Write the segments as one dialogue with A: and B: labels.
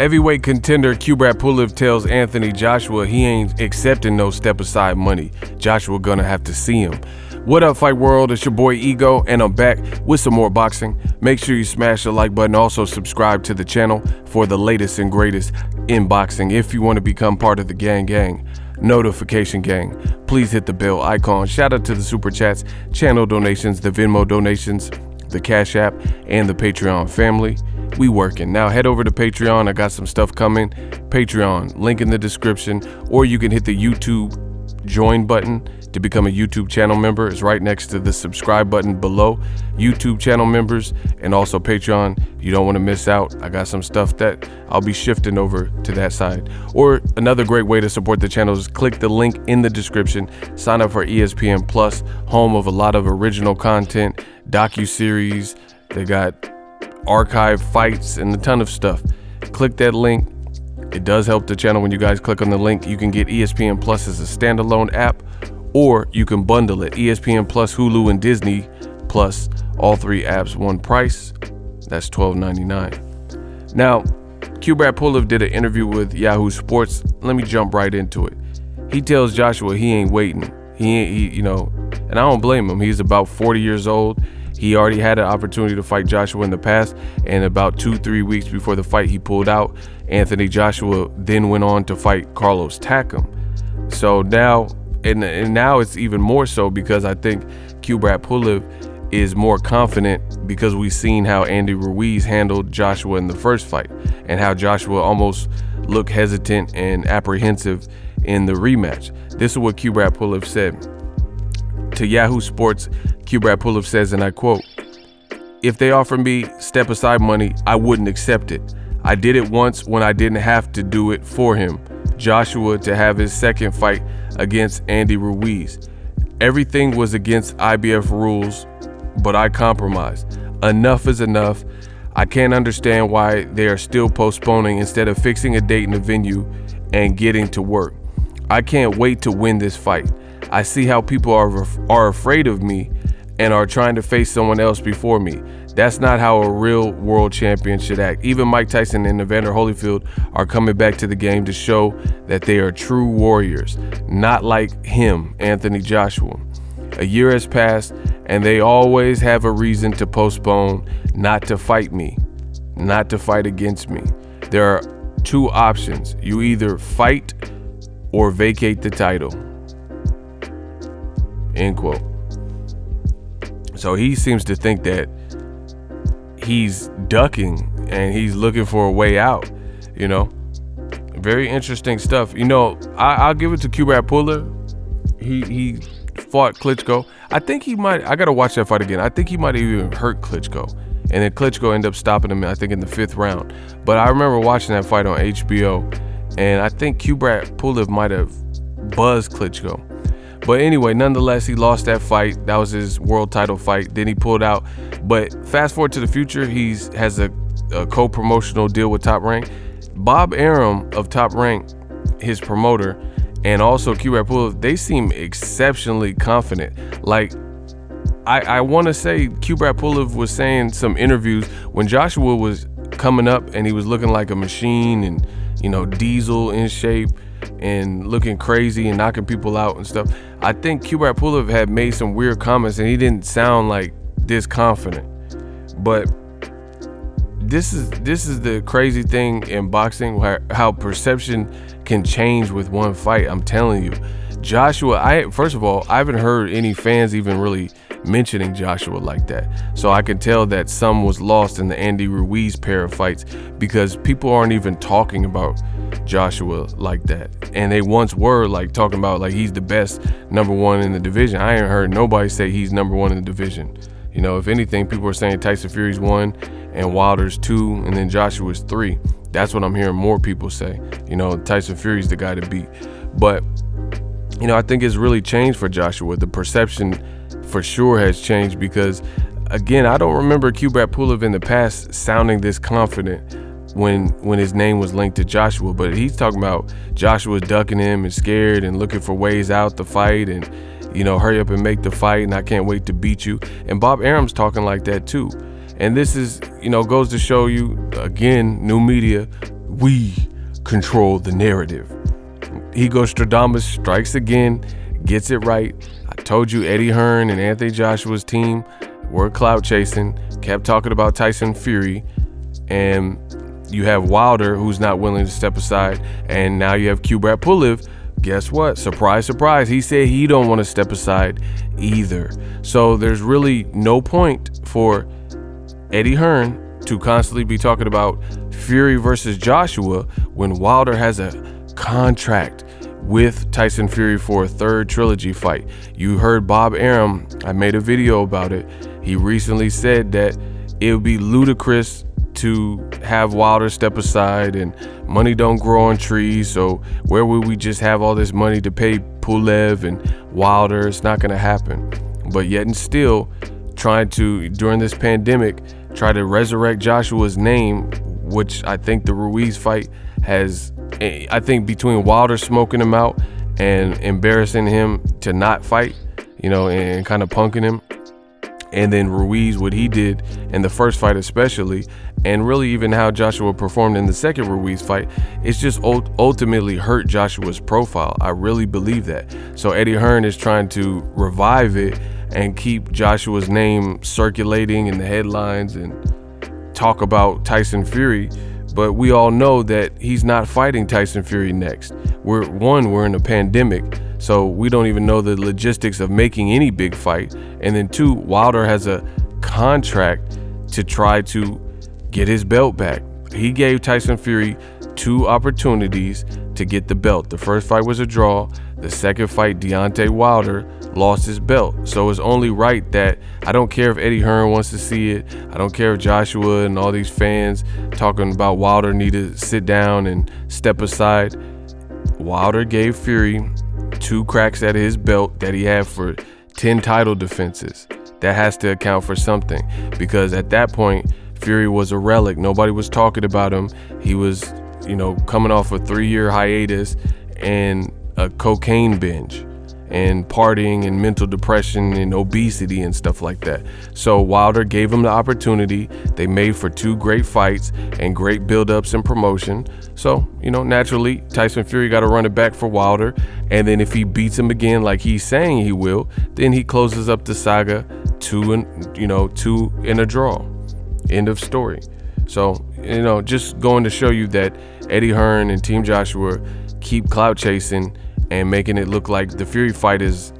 A: Heavyweight contender Kubrat Pulev tells Anthony Joshua he ain't accepting no step-aside money. Joshua gonna have to see him. What up, Fight World? It's your boy Ego, and I'm back with some more boxing. Make sure you smash the like button. Also subscribe to the channel for the latest and greatest in boxing. If you want to become part of the gang, notification gang, please hit the bell icon. Shout out to the super chats, channel donations, the Venmo donations, the Cash App, and the Patreon family. We working. Now head over to Patreon. I got some stuff coming. Patreon, link in the description, or you can hit the YouTube join button to become a YouTube channel member. It's right next to the subscribe button below. YouTube channel members and also Patreon, you don't want to miss out. I got some stuff that I'll be shifting over to that side. Or another great way to support the channel is click the link in the description. Sign up for ESPN Plus, home of a lot of original content, docu-series. They got archive fights and a ton of stuff. Click that link. It does help the channel when you guys click on the link. You can get ESPN Plus as a standalone app, or you can bundle it. ESPN Plus, Hulu, and Disney Plus, all three apps, one price. That's $12.99. Now, Kubrat Pulev did an interview with Yahoo Sports. Let me jump right into it. He tells Joshua he ain't waiting. And I don't blame him. He's about 40 years old. He already had an opportunity to fight Joshua in the past, and about 2-3 weeks before the fight, he pulled out. Anthony Joshua then went on to fight Carlos Takam. So now, and now it's even more so because I think Kubrat Pulev is more confident because we've seen how Andy Ruiz handled Joshua in the first fight and how Joshua almost looked hesitant and apprehensive in the rematch. This is what Kubrat Pulev said. To Yahoo Sports, Kubrat Pulev says, and I quote, "If they offer me step-aside money, I wouldn't accept it. I did it once when I didn't have to do it for him, Joshua, to have his second fight against Andy Ruiz. Everything was against IBF rules, but I compromised. Enough is enough. I can't understand why they are still postponing instead of fixing a date in the venue and getting to work. I can't wait to win this fight. I see how people are afraid of me and are trying to face someone else before me. That's not how a real world champion should act. Even Mike Tyson and Evander Holyfield are coming back to the game to show that they are true warriors, not like him, Anthony Joshua. A year has passed, and they always have a reason to postpone, not to fight me, not to fight against me. There are two options. You either fight or vacate the title." End quote. So he seems to think that he's ducking and he's looking for a way out, Very interesting stuff. I'll give it to Kubrat Pulev. He fought Klitschko. I think he might, I gotta watch that fight again. I think he might have even hurt Klitschko. And then Klitschko ended up stopping him, I think, in the 5th round. But I remember watching that fight on HBO, and I think Kubrat Pulev might have buzzed Klitschko. But anyway, nonetheless, he lost that fight. That was his world title fight. Then he pulled out. But fast forward to the future, he has a co-promotional deal with Top Rank. Bob Arum of Top Rank, his promoter, and also Kubrat Pulev, they seem exceptionally confident. Like, I want to say Kubrat Pulev was saying some interviews when Joshua was coming up and he was looking like a machine and, diesel in shape and looking crazy and knocking people out and stuff. I think Kubrat Pulev had made some weird comments and he didn't sound like this confident. But this is the crazy thing in boxing, how perception can change with one fight. I'm telling you, Joshua, first of all, I haven't heard any fans even really mentioning Joshua like that. So I can tell that some was lost in the Andy Ruiz pair of fights because people aren't even talking about Joshua like that. And they once were like talking about like he's the best #1 in the division. I ain't heard nobody say he's #1 in the division. If anything, people are saying Tyson Fury's 1 and Wilder's 2 and then Joshua's 3. That's what I'm hearing more people say. Tyson Fury's the guy to beat. But I think it's really changed for Joshua. The perception for sure has changed because, again, I don't remember Kubrat Pulev in the past sounding this confident when his name was linked to Joshua. But he's talking about Joshua ducking him and scared and looking for ways out the fight and, hurry up and make the fight and I can't wait to beat you. And Bob Arum's talking like that too. And this is, goes to show you, again, new media, We control the narrative. Ego Stradamus strikes again, gets it right. I told you Eddie Hearn and Anthony Joshua's team were clout chasing, kept talking about Tyson Fury, and you have Wilder, who's not willing to step aside, and now you have Kubrat Pulev. Guess what? Surprise, surprise. He said he don't want to step aside either. So there's really no point for Eddie Hearn to constantly be talking about Fury versus Joshua when Wilder has a contract with Tyson Fury for a third trilogy fight. You heard Bob Arum, I made a video about it. He recently said that it would be ludicrous to have Wilder step aside, and money don't grow on trees, so where would we just have all this money to pay Pulev and Wilder? It's not gonna happen. But yet and still trying to, during this pandemic, try to resurrect Joshua's name, which I think the Ruiz fight has, I think between Wilder smoking him out and embarrassing him to not fight, you know, and kind of punking him, and then Ruiz, what he did in the first fight especially, and really even how Joshua performed in the second Ruiz fight, it's just ultimately hurt Joshua's profile. I really believe that. So Eddie Hearn is trying to revive it and keep Joshua's name circulating in the headlines and talk about Tyson Fury, but we all know that he's not fighting Tyson Fury next. We're in a pandemic, so we don't even know the logistics of making any big fight. And then two, Wilder has a contract to try to get his belt back. He gave Tyson Fury 2 opportunities to get the belt. The first fight was a draw. The second fight, Deontay Wilder lost his belt. So it's only right that, I don't care if Eddie Hearn wants to see it. I don't care if Joshua and all these fans talking about Wilder need to sit down and step aside. Wilder gave Fury 2 cracks at his belt that he had for 10 title defenses. That has to account for something, because at that point, Fury was a relic. Nobody was talking about him. He was, you know, coming off a 3-year hiatus and a cocaine binge and partying and mental depression and obesity and stuff like that. So Wilder gave him the opportunity. They made for 2 great fights and great buildups and promotion. So, you know, naturally, Tyson Fury got to run it back for Wilder. And then if he beats him again like he's saying he will, then he closes up the saga 2 in a draw. End of story. So, you know, just going to show you that Eddie Hearn and Team Joshua keep clout chasing and making it look like the Fury fight is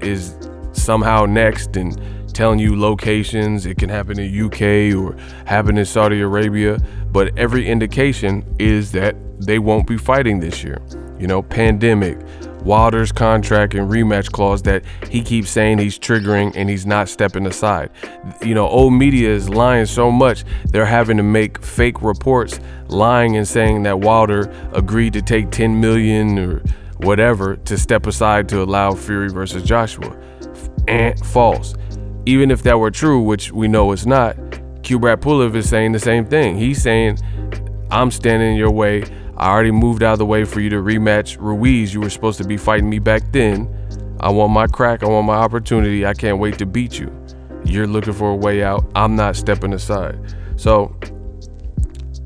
A: somehow next, and telling you locations. It can happen in UK or happen in Saudi Arabia, but every indication is that they won't be fighting this year. You know, pandemic, Wilder's contract and rematch clause that he keeps saying he's triggering, and he's not stepping aside. You know, old media is lying so much, they're having to make fake reports lying and saying that Wilder agreed to take 10 million or whatever to step aside to allow Fury versus Joshua. And false. Even if that were true, which we know it's not, Kubrat Pulev is saying the same thing. He's saying, I'm standing in your way. I already moved out of the way for you to rematch Ruiz. You were supposed to be fighting me back then. I want my crack. I want my opportunity. I can't wait to beat you. You're looking for a way out. I'm not stepping aside. So,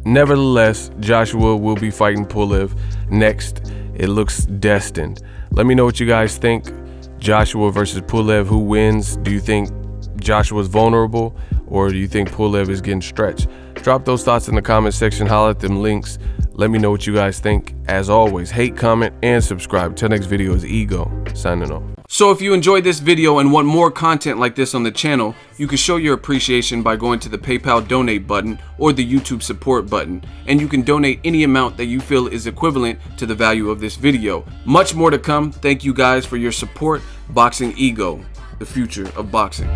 A: nevertheless, Joshua will be fighting Pulev next. It looks destined. Let me know what you guys think. Joshua versus Pulev, who wins? Do you think Joshua's vulnerable, or do you think Pulev is getting stretched? Drop those thoughts in the comment section. Holla at them links. Let me know what you guys think. As always, hate, comment, and subscribe. Till next video is Ego, signing off.
B: So if you enjoyed this video and want more content like this on the channel, you can show your appreciation by going to the PayPal donate button or the YouTube support button, and you can donate any amount that you feel is equivalent to the value of this video. Much more to come. Thank you guys for your support. Boxingego, the future of boxing.